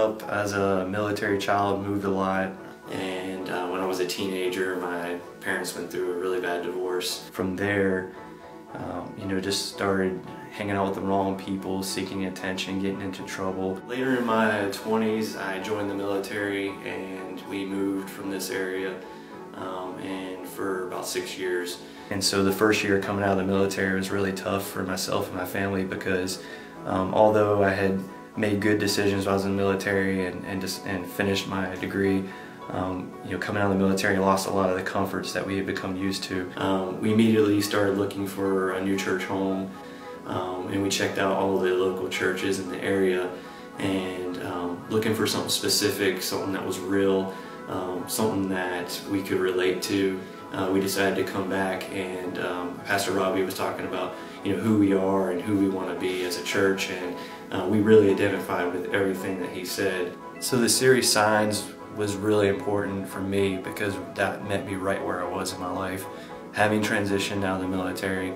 up as a military child, moved a lot, and when I was a teenager, my parents went through a really bad divorce. From there, just started hanging out with the wrong people, seeking attention, getting into trouble. Later in my 20s, I joined the military, and we moved from this area and for about 6 years. And so the first year coming out of the military was really tough for myself and my family because although I had made good decisions while I was in the military and finished my degree, coming out of the military, I lost a lot of the comforts that we had become used to. We immediately started looking for a new church home, and we checked out all the local churches in the area and looking for something specific, something that was real, something that we could relate to. We decided to come back, and Pastor Robbie was talking about who we are and who we want to be as a church, and we really identified with everything that he said. So the series Signs was really important for me because that met me right where I was in my life, having transitioned out of the military,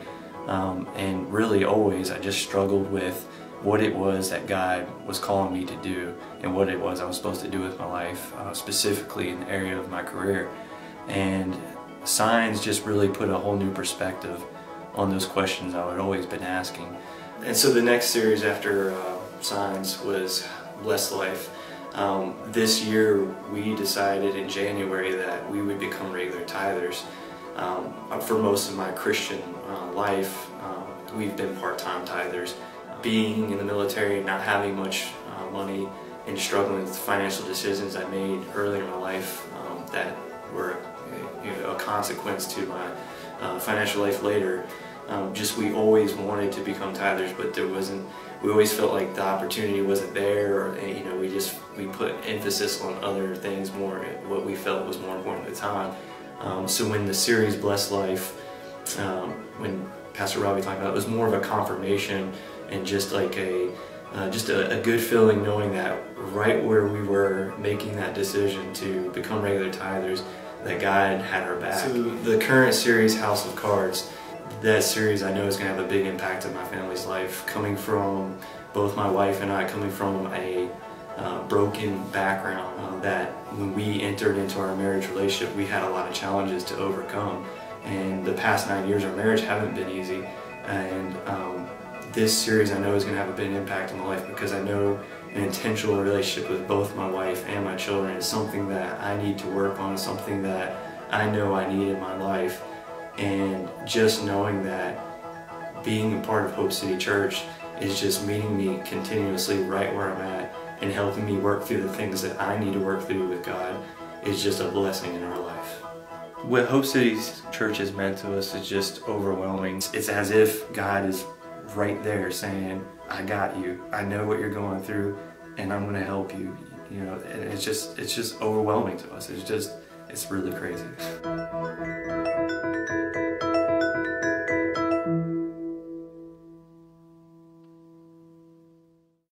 and really always I just struggled with what it was that God was calling me to do and what it was I was supposed to do with my life, specifically in the area of my career. And Signs just really put a whole new perspective on those questions I had always been asking. And so the next series after Signs was Blessed Life. This year we decided in January that we would become regular tithers. For most of my Christian life, we've been part-time tithers. Being in the military, not having much money, and struggling with financial decisions I made earlier in my life that were a consequence to my financial life later. We always wanted to become tithers, but we always felt like the opportunity wasn't there, or we put emphasis on other things more, what we felt was more important at the time. So when the series Blessed Life, when Pastor Robbie talked about it, was more of a confirmation and just like a good feeling knowing that right where we were making that decision to become regular tithers, that God had our back. So the current series, House of Cards, that series I know is going to have a big impact on my family's life. Coming from both my wife and I, coming from a broken background, that when we entered into our marriage relationship, we had a lot of challenges to overcome. And the past 9 years of our marriage haven't been easy. And this series I know is going to have a big impact on my life because I know an intentional relationship with both my wife and my children is something that I need to work on, something that I know I need in my life. And just knowing that being a part of Hope City Church is just meeting me continuously right where I'm at and helping me work through the things that I need to work through with God is just a blessing in our life. What Hope City Church has meant to us is just overwhelming. It's as if God is right there saying, I got you, I know what you're going through, and I'm going to help you. And it's just overwhelming to us. It's really crazy.